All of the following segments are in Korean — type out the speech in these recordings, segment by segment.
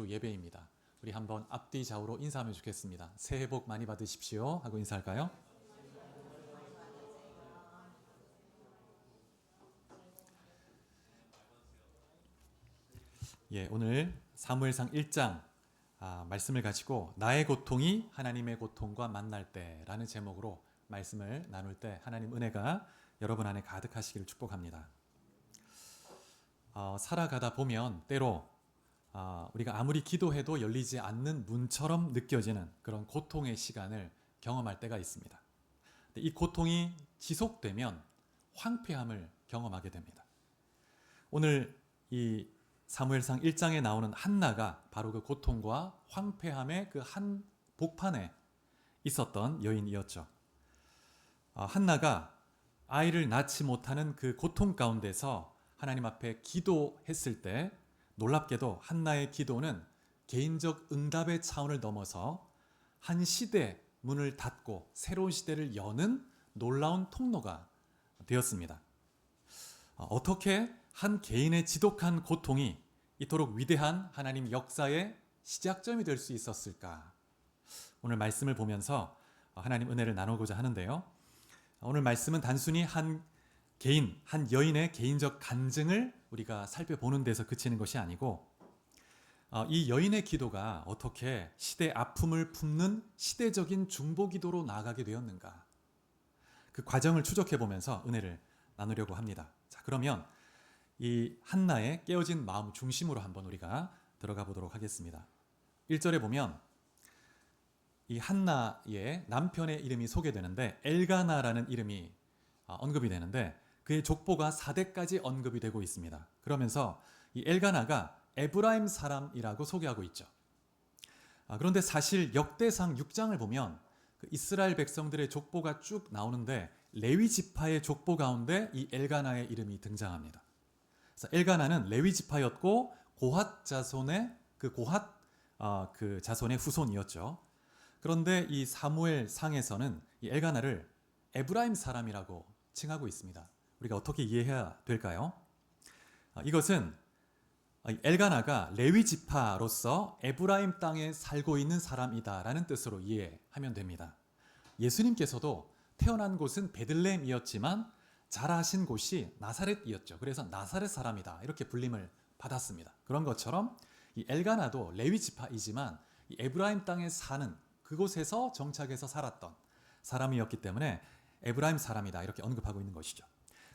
주 예배입니다. 우리 한번 앞뒤 좌우로 인사하면 좋겠습니다. 새해 복 많이 받으십시오 하고 인사할까요? 예, 오늘 사무엘상 1장 말씀을 가지고 나의 고통이 하나님의 고통과 만날 때라는 제목으로 말씀을 나눌 때 하나님 은혜가 여러분 안에 가득하시기를 축복합니다. 살아가다 보면 때로 우리가 아무리 기도해도 열리지 않는 문처럼 느껴지는 그런 고통의 시간을 경험할 때가 있습니다. 이 고통이 지속되면 황폐함을 경험하게 됩니다. 오늘 이 사무엘상 1장에 나오는 한나가 바로 그 고통과 황폐함의 그 한 복판에 있었던 여인이었죠. 한나가 아이를 낳지 못하는 그 고통 가운데서 하나님 앞에 기도했을 때 놀랍게도 한나의 기도는 개인적 응답의 차원을 넘어서 한 시대 문을 닫고 새로운 시대를 여는 놀라운 통로가 되었습니다. 어떻게 한 개인의 지독한 고통이 이토록 위대한 하나님 역사의 시작점이 될 수 있었을까? 오늘 말씀을 보면서 하나님 은혜를 나누고자 하는데요. 오늘 말씀은 단순히 한 개인, 한 여인의 개인적 간증을 우리가 살펴보는 데서 그치는 것이 아니고 이 여인의 기도가 어떻게 시대 아픔을 품는 시대적인 중보기도로 나아가게 되었는가? 그 과정을 추적해 보면서 은혜를 나누려고 합니다. 자, 그러면 이 한나의 깨어진 마음 중심으로 한번 우리가 들어가 보도록 하겠습니다. 1절에 보면 이 한나의 남편의 이름이 소개되는데 엘가나라는 이름이 언급이 되는데 그의 족보가 4대까지 언급이 되고 있습니다. 그러면서 이 엘가나가 에브라임 사람이라고 소개하고 있죠. 그런데 사실 역대상 6장을 보면 그 이스라엘 백성들의 족보가 쭉 나오는데 레위 지파의 족보 가운데 이 엘가나의 이름이 등장합니다. 그래서 엘가나는 레위 지파였고 고핫 자손의 그 자손의 후손이었죠. 그런데 이 사무엘 상에서는 이 엘가나를 에브라임 사람이라고 칭하고 있습니다. 우리가 어떻게 이해해야 될까요? 이것은 엘가나가 레위 지파로서 에브라임 땅에 살고 있는 사람이다라는 뜻으로 이해하면 됩니다. 예수님께서도 태어난 곳은 베들레헴이었지만 자라신 곳이 나사렛이었죠. 그래서 나사렛 사람이다 이렇게 불림을 받았습니다. 그런 것처럼 이 엘가나도 레위 지파이지만 이 에브라임 땅에 사는 그곳에서 정착해서 살았던 사람이었기 때문에 에브라임 사람이다 이렇게 언급하고 있는 것이죠.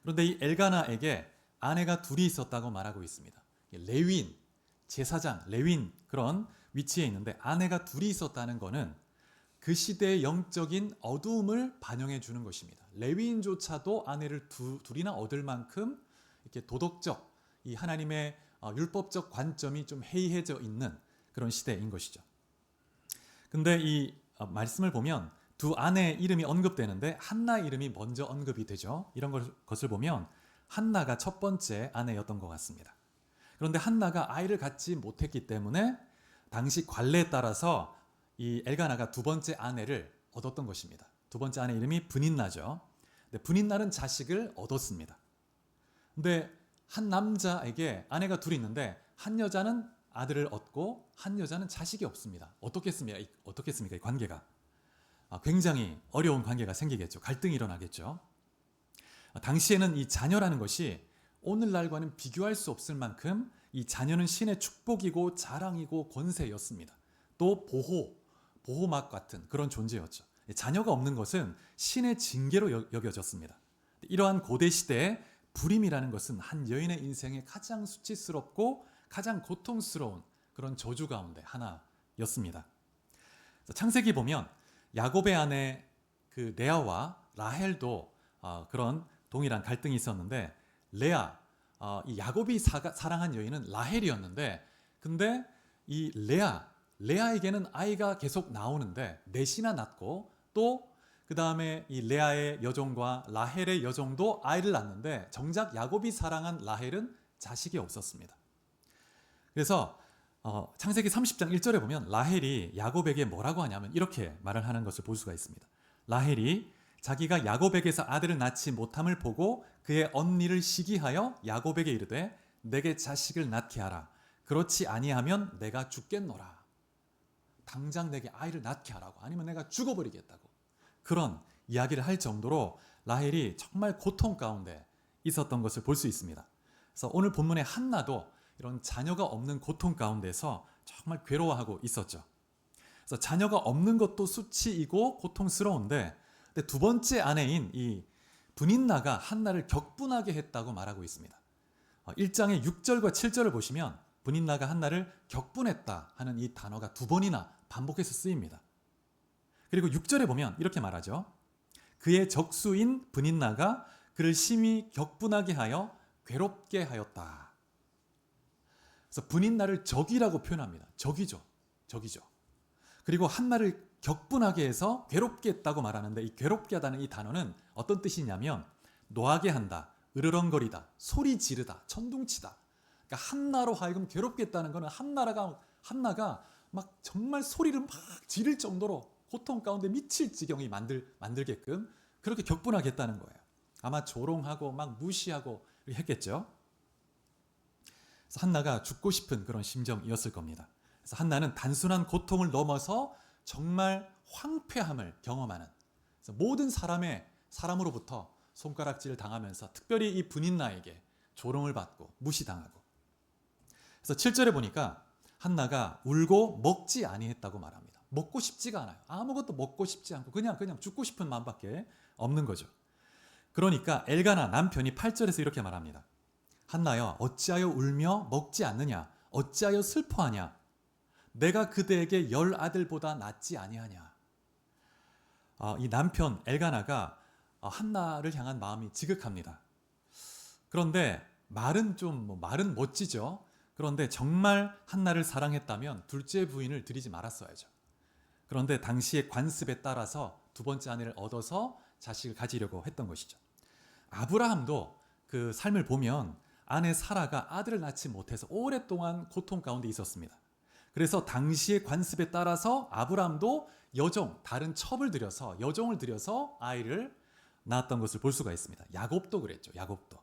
그런데 이 엘가나에게 아내가 둘이 있었다고 말하고 있습니다. 레위인, 제사장, 레위인 그런 위치에 있는데 아내가 둘이 있었다는 것은 그 시대의 영적인 어두움을 반영해 주는 것입니다. 레위인조차도 아내를 둘이나 얻을 만큼 이렇게 도덕적, 이 하나님의 율법적 관점이 좀 해이해져 있는 그런 시대인 것이죠. 근데 이 말씀을 보면 두 아내의 이름이 언급되는데 한나 이름이 먼저 언급이 되죠. 이런 것을 보면 한나가 첫 번째 아내였던 것 같습니다. 그런데 한나가 아이를 갖지 못했기 때문에 당시 관례에 따라서 이 엘가나가 두 번째 아내를 얻었던 것입니다. 두 번째 아내 이름이 브닌나죠. 근데 브닌나는 자식을 얻었습니다. 근데 한 남자에게 아내가 둘이 있는데 한 여자는 아들을 얻고 한 여자는 자식이 없습니다. 어떻겠습니까? 이 관계가. 굉장히 어려운 관계가 생기겠죠. 갈등이 일어나겠죠. 당시에는 이 자녀라는 것이 오늘날과는 비교할 수 없을 만큼 이 자녀는 신의 축복이고 자랑이고 권세였습니다. 또 보호막 같은 그런 존재였죠. 자녀가 없는 것은 신의 징계로 여겨졌습니다. 이러한 고대 시대에 불임이라는 것은 한 여인의 인생에 가장 수치스럽고 가장 고통스러운 그런 저주 가운데 하나였습니다. 창세기 보면 야곱의 아내 그 레아와 라헬도 그런 동일한 갈등이 있었는데 레아, 이 야곱이 사랑한 여인은 라헬이었는데 근데 이 레아에게는 아이가 계속 나오는데 넷이나 낳고 또 그 다음에 이 레아의 여종과 라헬의 여종도 아이를 낳는데 정작 야곱이 사랑한 라헬은 자식이 없었습니다. 그래서 창세기 30장 1절에 보면 라헬이 야곱에게 뭐라고 하냐면 이렇게 말을 하는 것을 볼 수가 있습니다. 라헬이 자기가 야곱에게서 아들을 낳지 못함을 보고 그의 언니를 시기하여 야곱에게 이르되 내게 자식을 낳게 하라. 그렇지 아니하면 내가 죽겠노라. 당장 내게 아이를 낳게 하라고, 아니면 내가 죽어버리겠다고. 그런 이야기를 할 정도로 라헬이 정말 고통 가운데 있었던 것을 볼 수 있습니다. 그래서 오늘 본문의 한나도 이런 자녀가 없는 고통 가운데서 정말 괴로워하고 있었죠. 그래서 자녀가 없는 것도 수치이고 고통스러운데, 근데 두 번째 아내인 이 브닌나가 한나를 격분하게 했다고 말하고 있습니다. 1장의 6절과 7절을 보시면 브닌나가 한나를 격분했다 하는 이 단어가 두 번이나 반복해서 쓰입니다. 그리고 6절에 보면 이렇게 말하죠. 그의 적수인 브닌나가 그를 심히 격분하게 하여 괴롭게 하였다. 그래서 브닌나를 적이라고 표현합니다. 적이죠. 그리고 한나를 격분하게 해서 괴롭게 했다고 말하는데, 이 괴롭게 하다는 이 단어는 어떤 뜻이냐면 노하게 한다, 으르렁거리다, 소리 지르다, 천둥치다. 그러니까 한나로 하여금 괴롭게 했다는 것은 한나가 막 정말 소리를 막 지를 정도로 고통 가운데 미칠 지경이 만들게끔 그렇게 격분하게 했다는 거예요. 아마 조롱하고 막 무시하고 했겠죠. 그래서 한나가 죽고 싶은 그런 심정이었을 겁니다. 그래서 한나는 단순한 고통을 넘어서 정말 황폐함을 경험하는, 그래서 모든 사람으로부터 손가락질을 당하면서 특별히 이 브닌나에게 조롱을 받고 무시당하고. 그래서 7절에 보니까 한나가 울고 먹지 아니했다고 말합니다. 먹고 싶지가 않아요. 아무것도 먹고 싶지 않고 그냥 죽고 싶은 마음밖에 없는 거죠. 그러니까 엘가나 남편이 8절에서 이렇게 말합니다. 한나여, 어찌하여 울며 먹지 않느냐? 어찌하여 슬퍼하냐? 내가 그대에게 10 아들보다 낫지 아니하냐? 이 남편 엘가나가 한나를 향한 마음이 지극합니다. 그런데 말은 말은 멋지죠. 그런데 정말 한나를 사랑했다면 둘째 부인을 들이지 말았어야죠. 그런데 당시의 관습에 따라서 두 번째 아내를 얻어서 자식을 가지려고 했던 것이죠. 아브라함도 그 삶을 보면 아내 사라가 아들을 낳지 못해서 오랫동안 고통 가운데 있었습니다. 그래서 당시의 관습에 따라서 아브라함도 다른 첩을 들여서, 여종을 들여서 아이를 낳았던 것을 볼 수가 있습니다. 야곱도 그랬죠. 야곱도.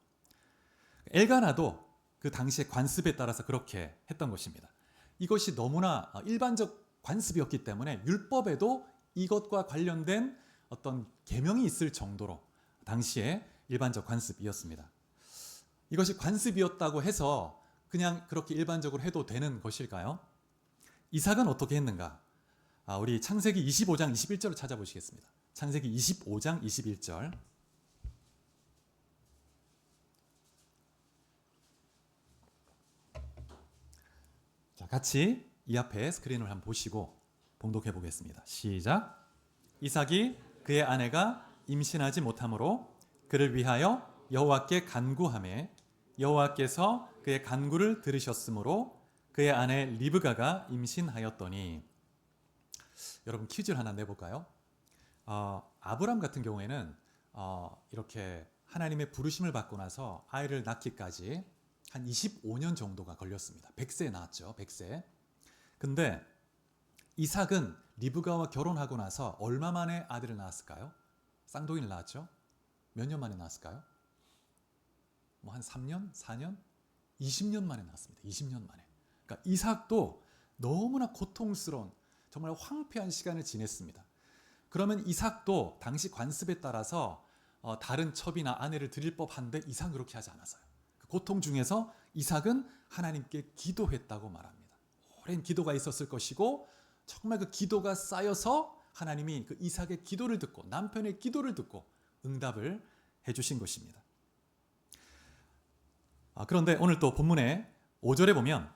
엘가나도 그 당시의 관습에 따라서 그렇게 했던 것입니다. 이것이 너무나 일반적 관습이었기 때문에 율법에도 이것과 관련된 어떤 계명이 있을 정도로 당시에 일반적 관습이었습니다. 이것이 관습이었다고 해서 그냥 그렇게 일반적으로 해도 되는 것일까요? 이삭은 어떻게 했는가? 우리 창세기 25장 21절을 찾아보시겠습니다. 창세기 25장 21절. 자, 같이 이 앞에 스크린을 한번 보시고 봉독해 보겠습니다. 시작. 이삭이 그의 아내가 임신하지 못하므로 그를 위하여 여호와께 간구하매 여호와께서 그의 간구를 들으셨으므로 그의 아내 리브가가 임신하였더니. 여러분, 퀴즈를 하나 내볼까요? 아브람 같은 경우에는 이렇게 하나님의 부르심을 받고 나서 아이를 낳기까지 한 25년 정도가 걸렸습니다. 100세에 낳았죠. 100세. 근데 이삭은 리브가와 결혼하고 나서 얼마 만에 아들을 낳았을까요? 쌍둥이를 낳았죠. 몇 년 만에 낳았을까요? 한 3년? 4년? 20년 만에 낳았습니다. 20년 만에. 그러니까 이삭도 너무나 고통스러운, 정말 황폐한 시간을 지냈습니다. 그러면 이삭도 당시 관습에 따라서 다른 첩이나 아내를 드릴 법한데 이삭은 그렇게 하지 않았어요. 그 고통 중에서 이삭은 하나님께 기도했다고 말합니다. 오랜 기도가 있었을 것이고 정말 그 기도가 쌓여서 하나님이 그 이삭의 기도를 듣고, 남편의 기도를 듣고 응답을 해주신 것입니다. 그런데 오늘 또 본문의 5절에 보면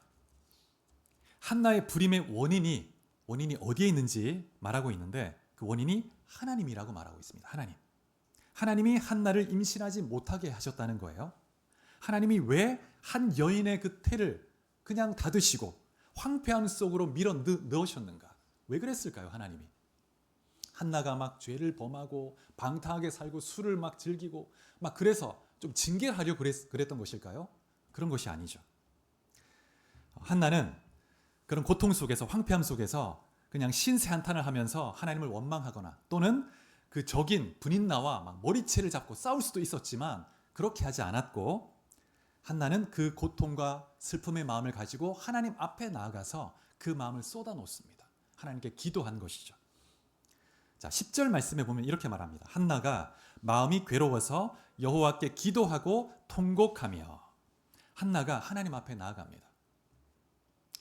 한나의 불임의 원인이 어디에 있는지 말하고 있는데, 그 원인이 하나님이라고 말하고 있습니다. 하나님이 한나를 임신하지 못하게 하셨다는 거예요. 하나님이 왜 한 여인의 그 태를 그냥 닫으시고 황폐함 속으로 밀어 넣으셨는가? 왜 그랬을까요? 하나님이. 한나가 막 죄를 범하고 방탕하게 살고 술을 막 즐기고 막 그래서 좀 징계를 하려고 그랬던 것일까요? 그런 것이 아니죠. 한나는 그런 고통 속에서, 황폐함 속에서 그냥 신세 한탄을 하면서 하나님을 원망하거나 또는 그 적인 브닌나와 막 머리채를 잡고 싸울 수도 있었지만 그렇게 하지 않았고, 한나는 그 고통과 슬픔의 마음을 가지고 하나님 앞에 나아가서 그 마음을 쏟아놓습니다. 하나님께 기도한 것이죠. 자, 10절 말씀에 보면 이렇게 말합니다. 한나가 마음이 괴로워서 여호와께 기도하고 통곡하며. 한나가 하나님 앞에 나아갑니다.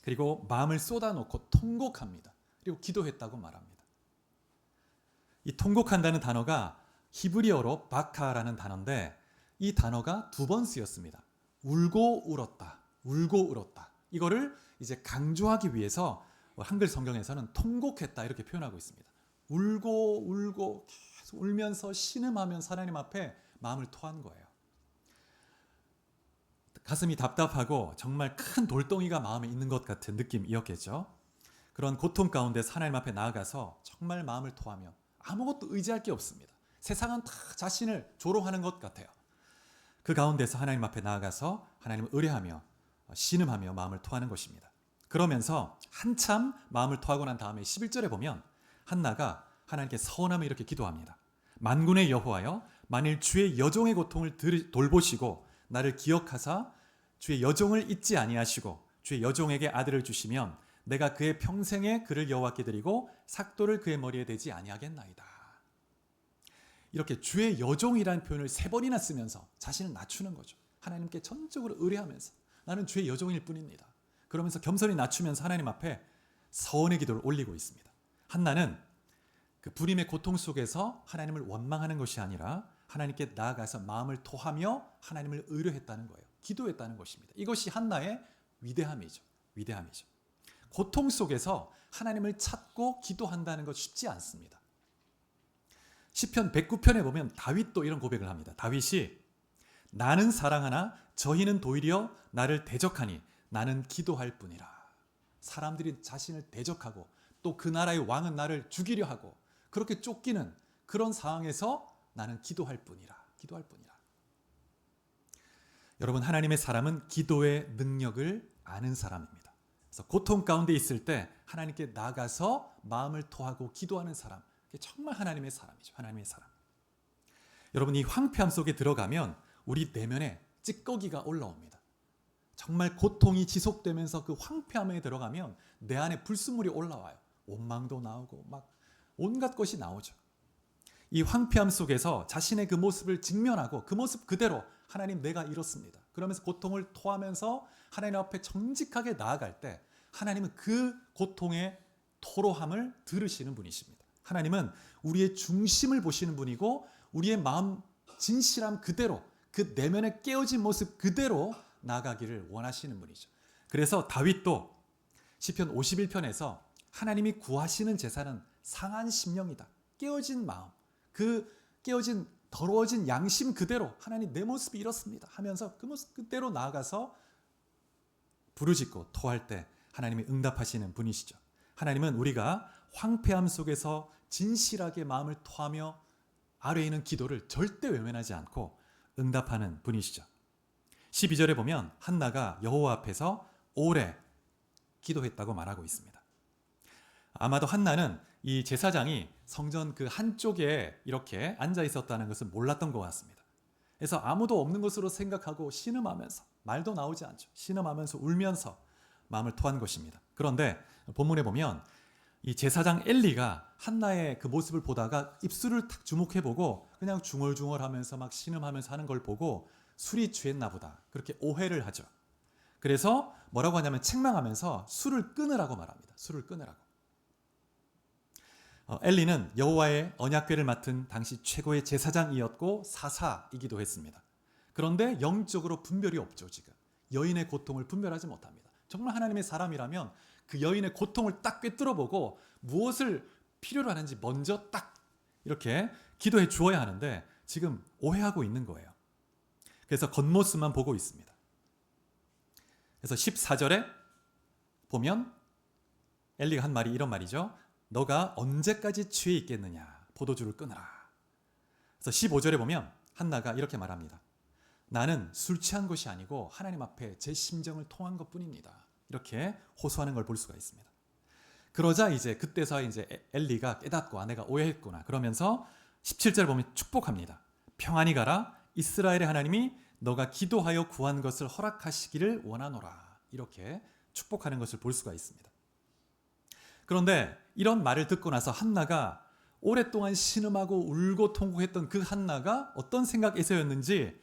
그리고 마음을 쏟아놓고 통곡합니다. 그리고 기도했다고 말합니다. 이 통곡한다는 단어가 히브리어로 바카라는 단어인데 이 단어가 2번 쓰였습니다. 울고 울었다. 울고 울었다. 이거를 이제 강조하기 위해서 한글 성경에서는 통곡했다 이렇게 표현하고 있습니다. 울고 울고 계속 울면서 신음하면서 하나님 앞에 마음을 토한 거예요. 가슴이 답답하고 정말 큰 돌덩이가 마음에 있는 것 같은 느낌이었겠죠. 그런 고통 가운데서 하나님 앞에 나아가서 정말 마음을 토하며 아무것도 의지할 게 없습니다. 세상은 다 자신을 조롱하는 것 같아요. 그 가운데서 하나님 앞에 나아가서 하나님을 의뢰하며 신음하며 마음을 토하는 것입니다. 그러면서 한참 마음을 토하고 난 다음에 11절에 보면 한나가 하나님께 서원하며 이렇게 기도합니다. 만군의 여호와여, 만일 주의 여종의 고통을 돌보시고 나를 기억하사 주의 여종을 잊지 아니하시고 주의 여종에게 아들을 주시면 내가 그의 평생에 그를 여호와께 드리고 삭도를 그의 머리에 대지 아니하겠나이다. 이렇게 주의 여종이라는 표현을 3번이나 쓰면서 자신을 낮추는 거죠. 하나님께 전적으로 의뢰하면서 나는 주의 여종일 뿐입니다. 그러면서 겸손히 낮추면서 하나님 앞에 서원의 기도를 올리고 있습니다. 한나는 그 불임의 고통 속에서 하나님을 원망하는 것이 아니라 하나님께 나아가서 마음을 토하며 하나님을 의뢰했다는 거예요. 기도했다는 것입니다. 이것이 한나의 위대함이죠. 위대함이죠. 고통 속에서 하나님을 찾고 기도한다는 것 쉽지 않습니다. 시편 109편에 보면 다윗도 이런 고백을 합니다. 다윗이 나는 사랑하나 저희는 도리어 나를 대적하니 나는 기도할 뿐이라. 사람들이 자신을 대적하고 또 그 나라의 왕은 나를 죽이려 하고 그렇게 쫓기는 그런 상황에서 나는 기도할 뿐이라. 기도할 뿐이라. 여러분, 하나님의 사람은 기도의 능력을 아는 사람입니다. 그래서 고통 가운데 있을 때 하나님께 나가서 마음을 토하고 기도하는 사람, 그게 정말 하나님의 사람이죠. 하나님의 사람. 여러분, 이 황폐함 속에 들어가면 우리 내면에 찌꺼기가 올라옵니다. 정말 고통이 지속되면서 그 황폐함에 들어가면 내 안에 불순물이 올라와요. 원망도 나오고 막 온갖 것이 나오죠. 이 황폐함 속에서 자신의 그 모습을 직면하고 그 모습 그대로 하나님 내가 이렇습니다. 그러면서 고통을 토하면서 하나님 앞에 정직하게 나아갈 때 하나님은 그 고통의 토로함을 들으시는 분이십니다. 하나님은 우리의 중심을 보시는 분이고 우리의 마음 진실함 그대로 그 내면의 깨어진 모습 그대로 나가기를 원하시는 분이죠. 그래서 다윗도 시편 51편에서 하나님이 구하시는 제사는 상한 심령이다. 깨어진 마음, 그 깨어진 더러워진 양심 그대로 하나님 내 모습이 이렇습니다 하면서 그 모습 그대로 나아가서 부르짖고 토할 때 하나님이 응답하시는 분이시죠. 하나님은 우리가 황폐함 속에서 진실하게 마음을 토하며 아래에 있는 기도를 절대 외면하지 않고 응답하는 분이시죠. 12절에 보면 한나가 여호와 앞에서 오래 기도했다고 말하고 있습니다. 아마도 한나는 이 제사장이 성전 그 한쪽에 이렇게 앉아 있었다는 것을 몰랐던 것 같습니다. 그래서 아무도 없는 것으로 생각하고 신음하면서 말도 나오지 않죠. 신음하면서 울면서 마음을 토한 것입니다. 그런데 본문에 보면 이 제사장 엘리가 한나의 그 모습을 보다가 입술을 탁 주목해보고 그냥 중얼중얼하면서 막 신음하면서 하는 걸 보고 술이 취했나 보다 그렇게 오해를 하죠. 그래서 뭐라고 하냐면 책망하면서 술을 끊으라고 말합니다. 술을 끊으라고. 엘리는 여호와의 언약궤를 맡은 당시 최고의 제사장이었고 사사이기도 했습니다. 그런데 영적으로 분별이 없죠. 지금 여인의 고통을 분별하지 못합니다. 정말 하나님의 사람이라면 그 여인의 고통을 딱 꿰뚫어보고 무엇을 필요로 하는지 먼저 딱 이렇게 기도해 주어야 하는데 지금 오해하고 있는 거예요. 그래서 겉모습만 보고 있습니다. 그래서 14절에 보면 엘리가 한 말이 이런 말이죠. 너가 언제까지 취해 있겠느냐. 포도주를 끊으라. 그래서 15절에 보면 한나가 이렇게 말합니다. 나는 술 취한 것이 아니고 하나님 앞에 제 심정을 통한 것뿐입니다. 이렇게 호소하는 걸 볼 수가 있습니다. 그러자 이제 그때서 이제 엘리가 깨닫고 아내가 오해했구나. 그러면서 17절 보면 축복합니다. 평안히 가라. 이스라엘의 하나님이 너가 기도하여 구한 것을 허락하시기를 원하노라. 이렇게 축복하는 것을 볼 수가 있습니다. 그런데 이런 말을 듣고 나서 한나가 오랫동안 신음하고 울고 통곡했던 그 한나가 어떤 생각에서였는지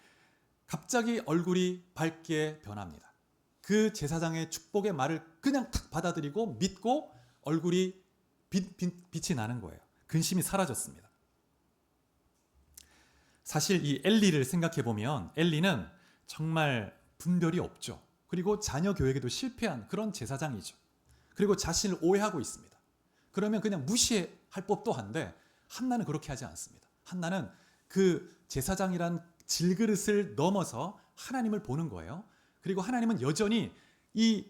갑자기 얼굴이 밝게 변합니다. 그 제사장의 축복의 말을 그냥 탁 받아들이고 믿고 얼굴이 빛이 나는 거예요. 근심이 사라졌습니다. 사실 이 엘리를 생각해 보면 엘리는 정말 분별이 없죠. 그리고 자녀 교육에도 실패한 그런 제사장이죠. 그리고 자신을 오해하고 있습니다. 그러면 그냥 무시할 법도 한데 한나는 그렇게 하지 않습니다. 한나는 그 제사장이란 질그릇을 넘어서 하나님을 보는 거예요. 그리고 하나님은 여전히 이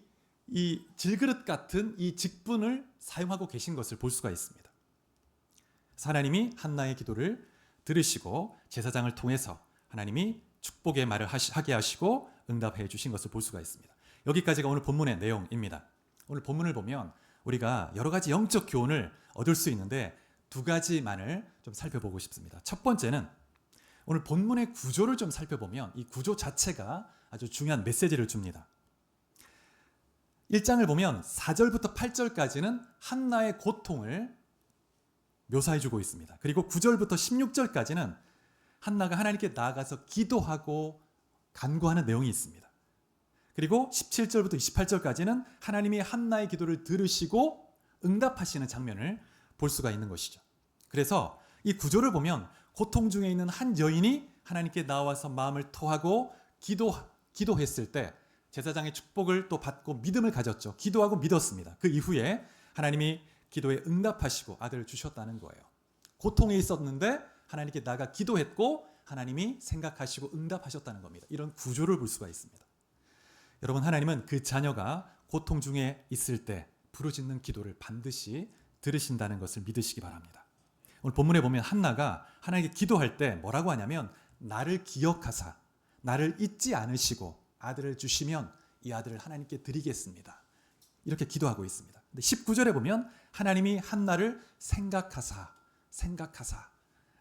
질그릇 같은 이 직분을 사용하고 계신 것을 볼 수가 있습니다. 하나님이 한나의 기도를 들으시고 제사장을 통해서 하나님이 축복의 말을 하게 하시고 응답해 주신 것을 볼 수가 있습니다. 여기까지가 오늘 본문의 내용입니다. 오늘 본문을 보면 우리가 여러 가지 영적 교훈을 얻을 수 있는데 두 가지만을 좀 살펴보고 싶습니다. 첫 번째는 오늘 본문의 구조를 좀 살펴보면 이 구조 자체가 아주 중요한 메시지를 줍니다. 1장을 보면 4절부터 8절까지는 한나의 고통을 묘사해주고 있습니다. 그리고 9절부터 16절까지는 한나가 하나님께 나아가서 기도하고 간구하는 내용이 있습니다. 그리고 17절부터 28절까지는 하나님이 한나의 기도를 들으시고 응답하시는 장면을 볼 수가 있는 것이죠. 그래서 이 구조를 보면 고통 중에 있는 한 여인이 하나님께 나와서 마음을 토하고 기도했을 때 제사장의 축복을 또 받고 믿음을 가졌죠. 기도하고 믿었습니다. 그 이후에 하나님이 기도에 응답하시고 아들을 주셨다는 거예요. 고통에 있었는데 하나님께 나가 기도했고 하나님이 생각하시고 응답하셨다는 겁니다. 이런 구조를 볼 수가 있습니다. 여러분, 하나님은 그 자녀가 고통 중에 있을 때 부르짖는 기도를 반드시 들으신다는 것을 믿으시기 바랍니다. 오늘 본문에 보면 한나가 하나님께 기도할 때 뭐라고 하냐면 나를 기억하사 나를 잊지 않으시고 아들을 주시면 이 아들을 하나님께 드리겠습니다. 이렇게 기도하고 있습니다. 근데 19절에 보면 하나님이 한나를 생각하사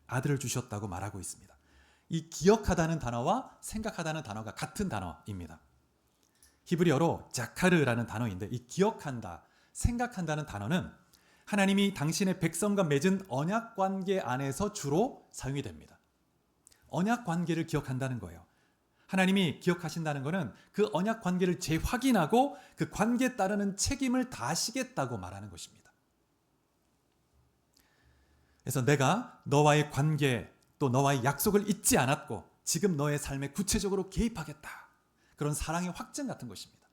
아들을 주셨다고 말하고 있습니다. 이 기억하다는 단어와 생각하다는 단어가 같은 단어입니다. 히브리어로 자카르라는 단어인데 이 기억한다, 생각한다는 단어는 하나님이 당신의 백성과 맺은 언약 관계 안에서 주로 사용이 됩니다. 언약 관계를 기억한다는 거예요. 하나님이 기억하신다는 것은 그 언약 관계를 재확인하고 그 관계에 따르는 책임을 다하시겠다고 말하는 것입니다. 그래서 내가 너와의 관계 또 너와의 약속을 잊지 않았고 지금 너의 삶에 구체적으로 개입하겠다. 그런 사랑의 확증 같은 것입니다.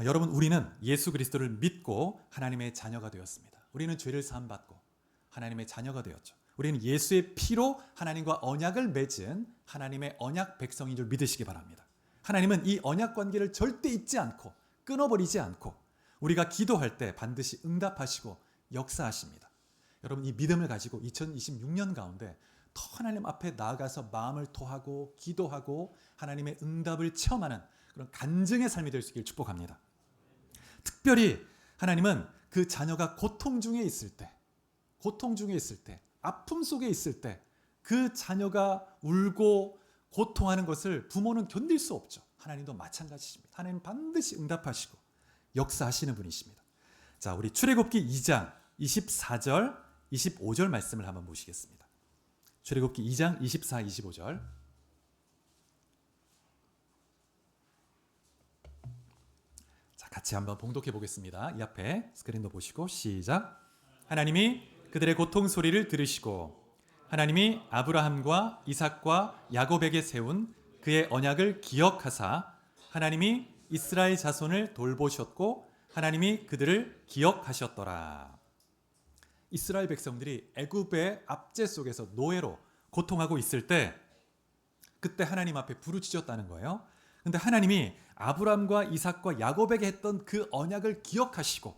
여러분, 우리는 예수 그리스도를 믿고 하나님의 자녀가 되었습니다. 우리는 죄를 사함받고 하나님의 자녀가 되었죠. 우리는 예수의 피로 하나님과 언약을 맺은 하나님의 언약 백성인 줄 믿으시기 바랍니다. 하나님은 이 언약 관계를 절대 잊지 않고 끊어버리지 않고 우리가 기도할 때 반드시 응답하시고 역사하십니다. 여러분, 이 믿음을 가지고 2026년 가운데 더 하나님 앞에 나아가서 마음을 토하고 기도하고 하나님의 응답을 체험하는 그런 간증의 삶이 될 수 있기를 축복합니다. 특별히 하나님은 그 자녀가 고통 중에 있을 때 아픔 속에 있을 때 그 자녀가 울고 고통하는 것을 부모는 견딜 수 없죠. 하나님도 마찬가지십니다. 하나님 반드시 응답하시고 역사하시는 분이십니다. 자, 우리 출애굽기 2장 24절 25절 말씀을 한번 보시겠습니다. 출애굽기 2장 24, 25절. 자, 같이 한번 봉독해 보겠습니다. 이 앞에 스크린도 보시고 시작. 하나님이 그들의 고통 소리를 들으시고 하나님이 아브라함과 이삭과 야곱에게 세운 그의 언약을 기억하사 하나님이 이스라엘 자손을 돌보셨고 하나님이 그들을 기억하셨더라. 이스라엘 백성들이 애굽의 압제 속에서 노예로 고통하고 있을 때 그때 하나님 앞에 부르짖었다는 거예요. 근데 하나님이 아브라함과 이삭과 야곱에게 했던 그 언약을 기억하시고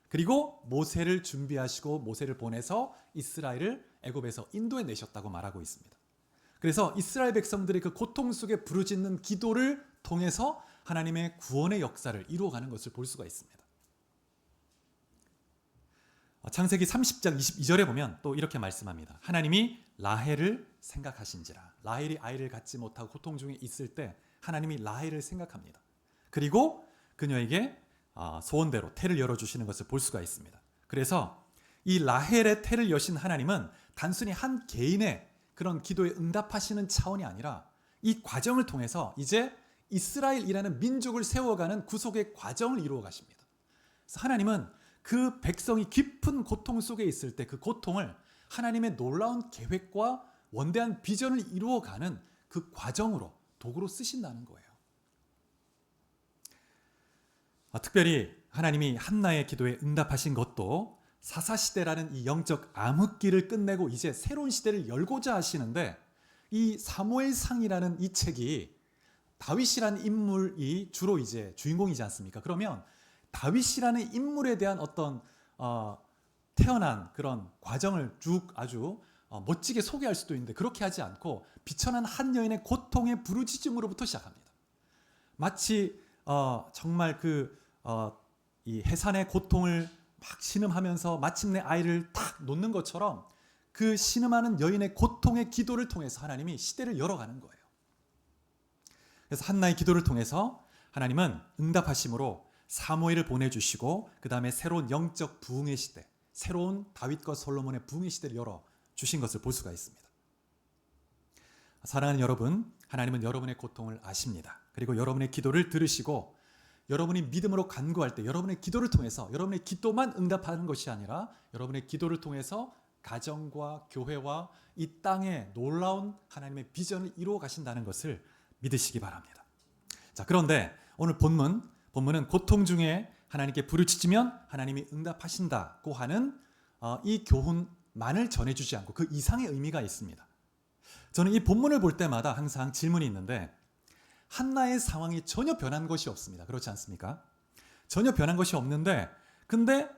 그리고 모세를 준비하시고 모세를 보내서 이스라엘을 애굽에서 인도해 내셨다고 말하고 있습니다. 그래서 이스라엘 백성들의 그 고통 속에 부르짖는 기도를 통해서 하나님의 구원의 역사를 이루어가는 것을 볼 수가 있습니다. 창세기 30장 22절에 보면 또 이렇게 말씀합니다. 하나님이 라헬을 생각하신지라. 라헬이 아이를 갖지 못하고 고통 중에 있을 때 하나님이 라헬을 생각합니다. 그리고 그녀에게 소원대로 태를 열어주시는 것을 볼 수가 있습니다. 그래서 이 라헬의 태를 여신 하나님은 단순히 한 개인의 그런 기도에 응답하시는 차원이 아니라 이 과정을 통해서 이제 이스라엘이라는 민족을 세워가는 구속의 과정을 이루어 가십니다. 그래서 하나님은 그 백성이 깊은 고통 속에 있을 때 그 고통을 하나님의 놀라운 계획과 원대한 비전을 이루어가는 그 과정으로 도구로 쓰신다는 거예요. 특별히 하나님이 한나의 기도에 응답하신 것도 사사시대라는 이 영적 암흑기를 끝내고 이제 새로운 시대를 열고자 하시는데, 이 사무엘상이라는 이 책이 다윗이라는 인물이 주로 이제 주인공이지 않습니까? 그러면 다윗이라는 인물에 대한 어떤 태어난 그런 과정을 쭉 아주 멋지게 소개할 수도 있는데, 그렇게 하지 않고 비천한 한 여인의 고통의 부르짖음으로부터 시작합니다. 마치 정말 이 해산의 고통을 막 신음하면서 마침내 아이를 딱 놓는 것처럼 그 신음하는 여인의 고통의 기도를 통해서 하나님이 시대를 열어가는 거예요. 그래서 한나의 기도를 통해서 하나님은 응답하심으로 사무엘을 보내주시고 그 다음에 새로운 영적 부흥의 시대, 새로운 다윗과 솔로몬의 부흥의 시대를 열어주신 것을 볼 수가 있습니다. 사랑하는 여러분, 하나님은 여러분의 고통을 아십니다. 그리고 여러분의 기도를 들으시고 여러분이 믿음으로 간구할 때 여러분의 기도를 통해서 여러분의 기도만 응답하는 것이 아니라 여러분의 기도를 통해서 가정과 교회와 이 땅에 놀라운 하나님의 비전을 이루어 가신다는 것을 믿으시기 바랍니다. 자, 그런데 오늘 본문은 고통 중에 하나님께 부르짖으면 하나님이 응답하신다고 하는 이 교훈만을 전해주지 않고 그 이상의 의미가 있습니다. 저는 이 본문을 볼 때마다 항상 질문이 있는데, 한나의 상황이 전혀 변한 것이 없습니다. 그렇지 않습니까? 전혀 변한 것이 없는데, 근데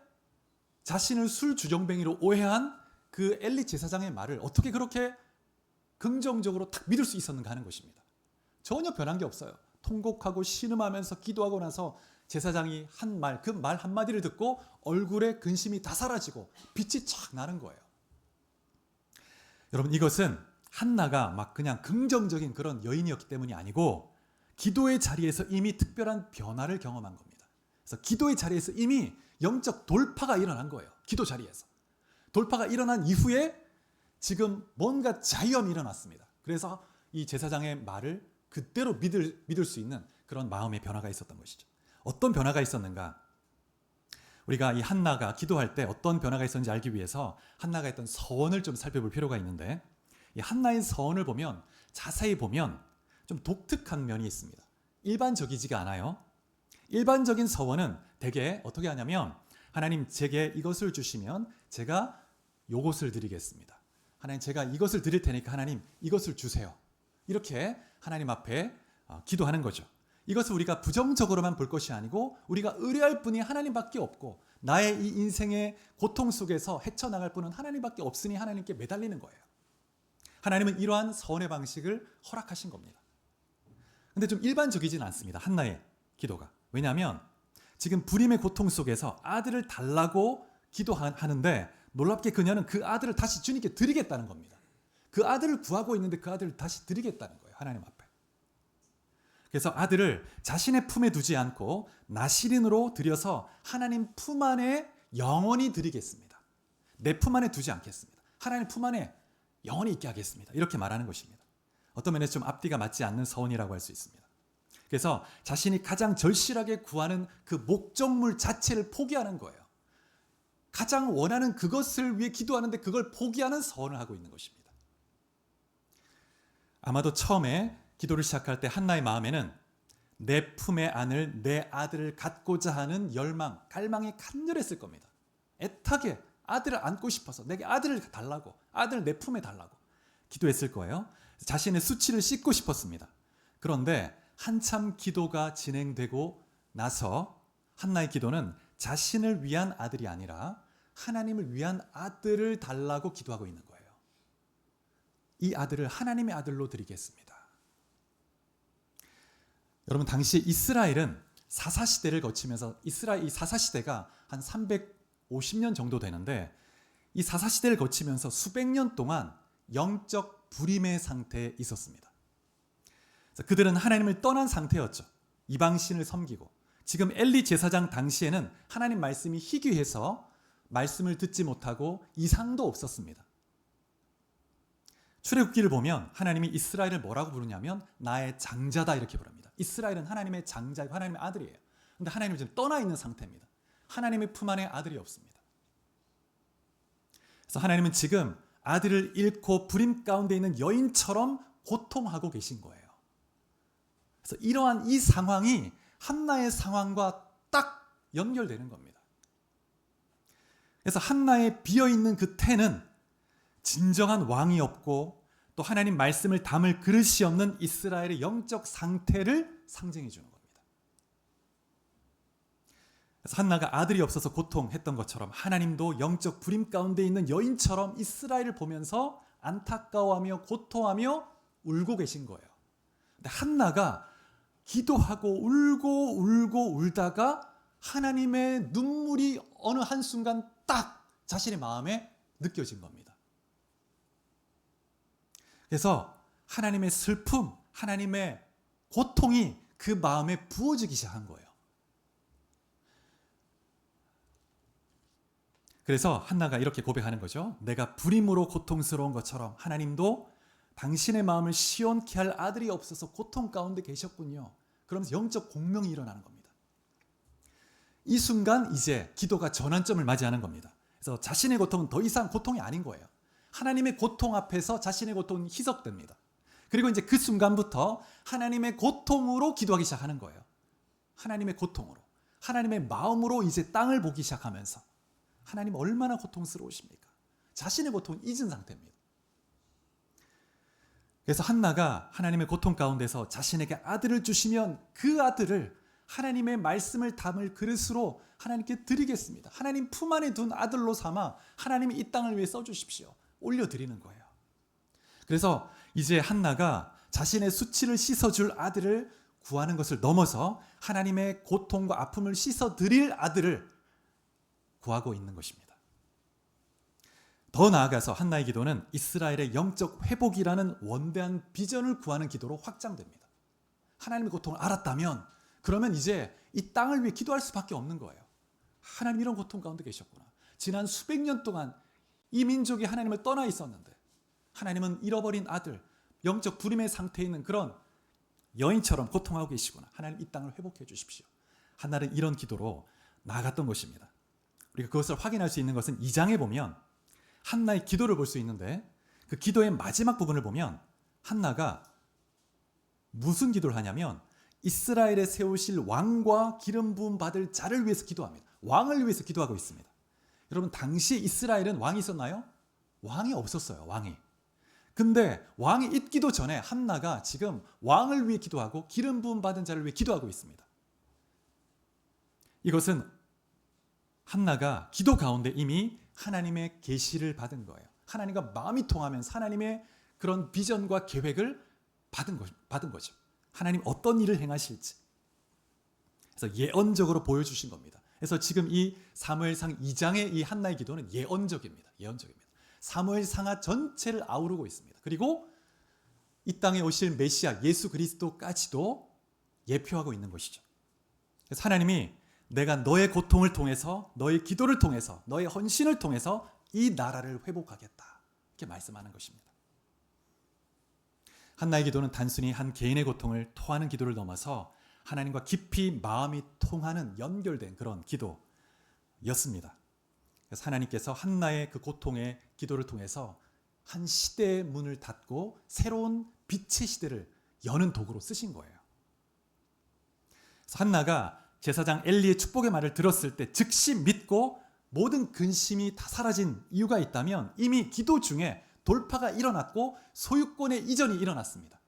자신을 술 주정뱅이로 오해한 그 엘리 제사장의 말을 어떻게 그렇게 긍정적으로 딱 믿을 수 있었는가 하는 것입니다. 전혀 변한 게 없어요. 통곡하고 신음하면서 기도하고 나서 제사장이 한 말, 그 말 한마디를 듣고 얼굴에 근심이 다 사라지고 빛이 쫙 나는 거예요. 여러분, 이것은 한나가 막 그냥 긍정적인 그런 여인이었기 때문이 아니고 기도의 자리에서 이미 특별한 변화를 경험한 겁니다. 그래서 기도의 자리에서 이미 영적 돌파가 일어난 거예요. 기도 자리에서. 돌파가 일어난 이후에 지금 뭔가 자유함이 일어났습니다. 그래서 이 제사장의 말을 그대로 믿을 수 있는 그런 마음의 변화가 있었던 것이죠. 어떤 변화가 있었는가? 우리가 이 한나가 기도할 때 어떤 변화가 있었는지 알기 위해서 한나가 했던 서원을 좀 살펴볼 필요가 있는데, 이 한나의 서원을 보면 자세히 보면 좀 독특한 면이 있습니다. 일반적이지가 않아요. 일반적인 서원은 대개 어떻게 하냐면, 하나님 제게 이것을 주시면 제가 요것을 드리겠습니다. 하나님 제가 이것을 드릴 테니까 하나님 이것을 주세요. 이렇게 하나님 앞에 기도하는 거죠. 이것을 우리가 부정적으로만 볼 것이 아니고 우리가 의뢰할 분이 하나님밖에 없고 나의 이 인생의 고통 속에서 헤쳐나갈 분은 하나님밖에 없으니 하나님께 매달리는 거예요. 하나님은 이러한 서원의 방식을 허락하신 겁니다. 근데 좀 일반적이진 않습니다. 한나의 기도가. 왜냐하면 지금 불임의 고통 속에서 아들을 달라고 기도하는데 놀랍게 그녀는 그 아들을 다시 주님께 드리겠다는 겁니다. 그 아들을 구하고 있는데 그 아들을 다시 드리겠다는 거예요. 하나님 앞에. 그래서 아들을 자신의 품에 두지 않고 나시린으로 들여서 하나님 품 안에 영원히 드리겠습니다. 내 품 안에 두지 않겠습니다. 하나님 품 안에 영원히 있게 하겠습니다. 이렇게 말하는 것입니다. 어떤 면에서 좀 앞뒤가 맞지 않는 서원이라고 할 수 있습니다. 그래서 자신이 가장 절실하게 구하는 그 목적물 자체를 포기하는 거예요. 가장 원하는 그것을 위해 기도하는데 그걸 포기하는 서원을 하고 있는 것입니다. 아마도 처음에 기도를 시작할 때 한나의 마음에는 내 품에 안을 내 아들을 갖고자 하는 열망, 갈망이 간절했을 겁니다. 애타게 아들을 안고 싶어서 내게 아들을 달라고, 아들을 내 품에 달라고 기도했을 거예요. 자신의 수치를 씻고 싶었습니다. 그런데 한참 기도가 진행되고 나서 한나의 기도는 자신을 위한 아들이 아니라 하나님을 위한 아들을 달라고 기도하고 있는 거예요. 이 아들을 하나님의 아들로 드리겠습니다. 여러분, 당시 이스라엘은 사사시대를 거치면서 이 사사시대가 한 350년 정도 되는데 이 사사시대를 거치면서 수백 년 동안 영적 영적 불임의 상태에 있었습니다. 그들은 하나님을 떠난 상태였죠. 이방신을 섬기고. 지금 엘리 제사장 당시에는 하나님 말씀이 희귀해서 말씀을 듣지 못하고 이상도 없었습니다. 출애굽기를 보면 하나님이 이스라엘을 뭐라고 부르냐면 나의 장자다 이렇게 부릅니다. 이스라엘은 하나님의 장자이고 하나님의 아들이에요. 그런데 하나님은 지금 떠나 있는 상태입니다. 하나님의 품 안에 아들이 없습니다. 그래서 하나님은 지금 아들을 잃고 불임 가운데 있는 여인처럼 고통하고 계신 거예요. 그래서 이러한 이 상황이 한나의 상황과 딱 연결되는 겁니다. 그래서 한나의 비어있는 그 태는 진정한 왕이 없고 또 하나님 말씀을 담을 그릇이 없는 이스라엘의 영적 상태를 상징해 주는 겁니다. 그래서 한나가 아들이 없어서 고통했던 것처럼 하나님도 영적 불임 가운데 있는 여인처럼 이스라엘을 보면서 안타까워하며 고통하며 울고 계신 거예요. 근데 한나가 기도하고 울고 울다가 하나님의 눈물이 어느 한순간 딱 자신의 마음에 느껴진 겁니다. 그래서 하나님의 슬픔, 하나님의 고통이 그 마음에 부어지기 시작한 거예요. 그래서 한나가 이렇게 고백하는 거죠. 내가 불임으로 고통스러운 것처럼 하나님도 당신의 마음을 시원케 할 아들이 없어서 고통 가운데 계셨군요. 그러면서 영적 공명이 일어나는 겁니다. 이 순간 이제 기도가 전환점을 맞이하는 겁니다. 그래서 자신의 고통은 더 이상 고통이 아닌 거예요. 하나님의 고통 앞에서 자신의 고통은 희석됩니다. 그리고 이제 그 순간부터 하나님의 고통으로 기도하기 시작하는 거예요. 하나님의 고통으로. 하나님의 마음으로 이제 땅을 보기 시작하면서 하나님 얼마나 고통스러우십니까? 자신의 고통은 잊은 상태입니다. 그래서 한나가 하나님의 고통 가운데서 자신에게 아들을 주시면 그 아들을 하나님의 말씀을 담을 그릇으로 하나님께 드리겠습니다. 하나님 품 안에 둔 아들로 삼아 하나님이 이 땅을 위해 써주십시오. 올려드리는 거예요. 그래서 이제 한나가 자신의 수치를 씻어줄 아들을 구하는 것을 넘어서 하나님의 고통과 아픔을 씻어드릴 아들을 구하고 있는 것입니다. 더 나아가서 한나의 기도는 이스라엘의 영적 회복이라는 원대한 비전을 구하는 기도로 확장됩니다. 하나님의 고통을 알았다면 그러면 이제 이 땅을 위해 기도할 수밖에 없는 거예요. 하나님 이런 고통 가운데 계셨구나. 지난 수백 년 동안 이 민족이 하나님을 떠나 있었는데 하나님은 잃어버린 아들, 영적 불임의 상태에 있는 그런 여인처럼 고통하고 계시구나. 하나님 이 땅을 회복해 주십시오. 한나는 이런 기도로 나아갔던 것입니다. 우리가 그것을 확인할 수 있는 것은 2장에 보면 한나의 기도를 볼 수 있는데 그 기도의 마지막 부분을 보면 한나가 무슨 기도를 하냐면 이스라엘에 세우실 왕과 기름 부음 받을 자를 위해서 기도합니다. 왕을 위해서 기도하고 있습니다. 여러분 당시 이스라엘은 왕이 있었나요? 왕이 없었어요. 왕이. 근데 왕이 있기도 전에 한나가 지금 왕을 위해 기도하고 기름 부음 받은 자를 위해 기도하고 있습니다. 이것은 한나가 기도 가운데 이미 하나님의 계시를 받은 거예요. 하나님과 마음이 통하면서 하나님의 그런 비전과 계획을 받은 거죠. 하나님 어떤 일을 행하실지. 그래서 예언적으로 보여주신 겁니다. 그래서 지금 이 사무엘상 2장의 이 한나의 기도는 예언적입니다. 예언적입니다. 사무엘상하 전체를 아우르고 있습니다. 그리고 이 땅에 오실 메시아 예수 그리스도까지도 예표하고 있는 것이죠. 그래서 하나님이 내가 너의 고통을 통해서 너의 기도를 통해서 너의 헌신을 통해서 이 나라를 회복하겠다. 이렇게 말씀하는 것입니다. 한나의 기도는 단순히 한 개인의 고통을 토하는 기도를 넘어서 하나님과 깊이 마음이 통하는 연결된 그런 기도였습니다. 그래서 하나님께서 한나의 그 고통의 기도를 통해서 한 시대의 문을 닫고 새로운 빛의 시대를 여는 도구로 쓰신 거예요. 그래서 한나가 제사장 엘리의 축복의 말을 들었을 때 즉시 믿고 모든 근심이 다 사라진 이유가 있다면 이미 기도 중에 돌파가 일어났고 소유권의 이전이 일어났습니다.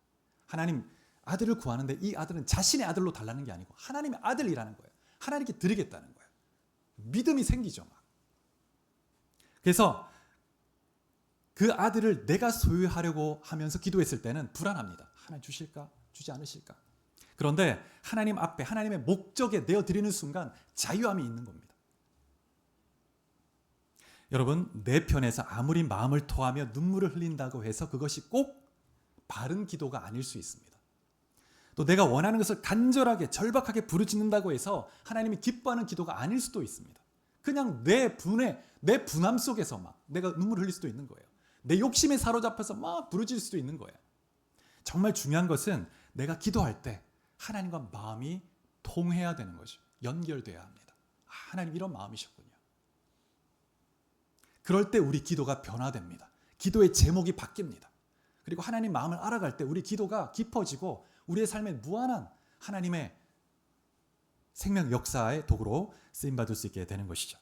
하나님 아들을 구하는데 이 아들은 자신의 아들로 달라는 게 아니고 하나님의 아들이라는 거예요. 하나님께 드리겠다는 거예요. 믿음이 생기죠. 막. 그래서 그 아들을 내가 소유하려고 하면서 기도했을 때는 불안합니다. 하나님 주실까? 주지 않으실까? 그런데 하나님 앞에 하나님의 목적에 내어드리는 순간 자유함이 있는 겁니다. 여러분, 내 편에서 아무리 마음을 토하며 눈물을 흘린다고 해서 그것이 꼭 바른 기도가 아닐 수 있습니다. 또 내가 원하는 것을 간절하게 절박하게 부르짖는다고 해서 하나님이 기뻐하는 기도가 아닐 수도 있습니다. 그냥 내 분함 속에서 막 내가 눈물을 흘릴 수도 있는 거예요. 내 욕심에 사로잡혀서 막 부르짖을 수도 있는 거예요. 정말 중요한 것은 내가 기도할 때 하나님과 마음이 통해야 되는 거죠. 연결돼야 합니다. 하나님 이런 마음이셨군요. 그럴 때 우리 기도가 변화됩니다. 기도의 제목이 바뀝니다. 그리고 하나님 마음을 알아갈 때 우리 기도가 깊어지고 우리의 삶에 무한한 하나님의 생명 역사의 도구로 쓰임받을 수 있게 되는 것이죠.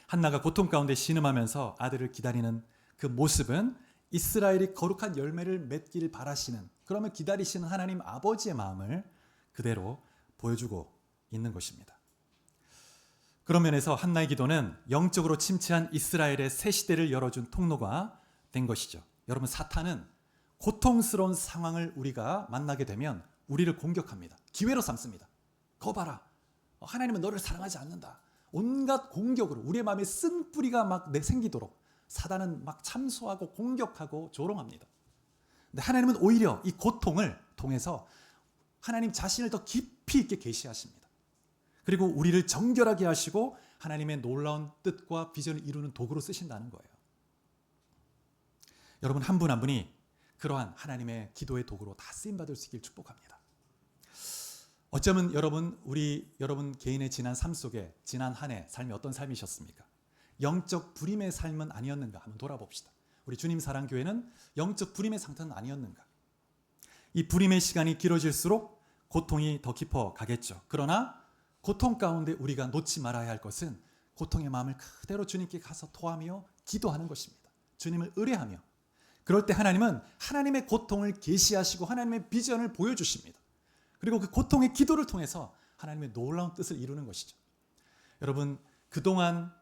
한나가 고통 가운데 신음하면서 아들을 기다리는 그 모습은 이스라엘이 거룩한 열매를 맺기를 바라시는, 그러면 기다리시는 하나님 아버지의 마음을 그대로 보여주고 있는 것입니다. 그런 면에서 한나의 기도는 영적으로 침체한 이스라엘의 새 시대를 열어준 통로가 된 것이죠. 여러분, 사탄은 고통스러운 상황을 우리가 만나게 되면 우리를 공격합니다. 기회로 삼습니다. 거 봐라, 하나님은 너를 사랑하지 않는다. 온갖 공격으로 우리의 마음에 쓴뿌리가 막 생기도록 사단은 막 참소하고 공격하고 조롱합니다. 근데 하나님은 오히려 이 고통을 통해서 하나님 자신을 더 깊이 있게 계시하십니다. 그리고 우리를 정결하게 하시고 하나님의 놀라운 뜻과 비전을 이루는 도구로 쓰신다는 거예요. 여러분, 한 분 한 분이 그러한 하나님의 기도의 도구로 다 쓰임받을 수 있길 축복합니다. 어쩌면 여러분 개인의 지난 삶 속에 지난 한 해 삶이 어떤 삶이셨습니까? 영적 불임의 삶은 아니었는가 한번 돌아봅시다. 우리 주님 사랑교회는 영적 불임의 상태는 아니었는가? 이 불임의 시간이 길어질수록 고통이 더 깊어 가겠죠. 그러나 고통 가운데 우리가 놓지 말아야 할 것은 고통의 마음을 그대로 주님께 가서 토하며 기도하는 것입니다. 주님을 의뢰하며. 그럴 때 하나님은 하나님의 고통을 계시하시고 하나님의 비전을 보여주십니다. 그리고 그 고통의 기도를 통해서 하나님의 놀라운 뜻을 이루는 것이죠. 여러분, 그동안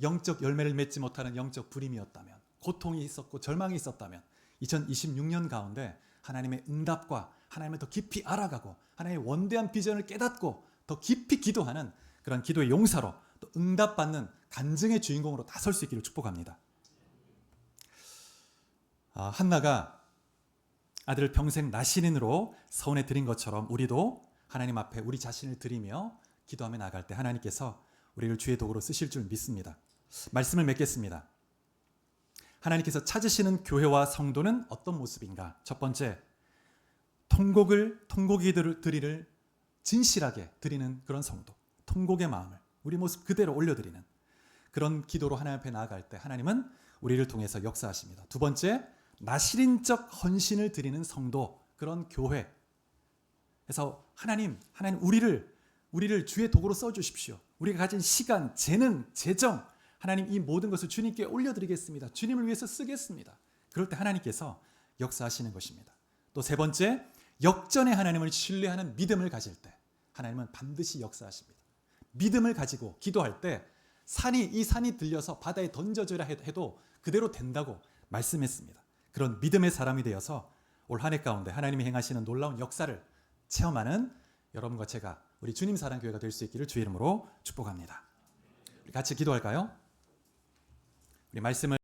영적 열매를 맺지 못하는 영적 불임이었다면, 고통이 있었고 절망이 있었다면 2026년 가운데 하나님의 응답과 하나님을 더 깊이 알아가고 하나님의 원대한 비전을 깨닫고 더 깊이 기도하는 그런 기도의 용사로, 또 응답받는 간증의 주인공으로 다 설 수 있기를 축복합니다. 한나가 아들을 평생 나시린으로 서원해 드린 것처럼 우리도 하나님 앞에 우리 자신을 드리며 기도하며 나갈 때 하나님께서 우리를 주의 도구로 쓰실 줄 믿습니다. 말씀을 맺겠습니다. 하나님께서 찾으시는 교회와 성도는 어떤 모습인가? 첫 번째, 통곡이들을 진실하게 드리는 그런 성도, 통곡의 마음을 우리 모습 그대로 올려드리는 그런 기도로 하나님 앞에 나아갈 때 하나님은 우리를 통해서 역사하십니다. 두 번째, 나시린적 헌신을 드리는 성도, 그런 교회. 그래서 하나님 우리를 주의 도구로 써주십시오. 우리가 가진 시간, 재능, 재정, 하나님 이 모든 것을 주님께 올려드리겠습니다. 주님을 위해서 쓰겠습니다. 그럴 때 하나님께서 역사하시는 것입니다. 또 세 번째, 역전의 하나님을 신뢰하는 믿음을 가질 때 하나님은 반드시 역사하십니다. 믿음을 가지고 기도할 때 이 산이 들려서 바다에 던져져라 해도 그대로 된다고 말씀했습니다. 그런 믿음의 사람이 되어서 올 한 해 가운데 하나님이 행하시는 놀라운 역사를 체험하는 여러분과 제가 우리 주님 사랑교회가 될 수 있기를 주의 이름으로 축복합니다. 우리 같이 기도할까요? 우리 말씀을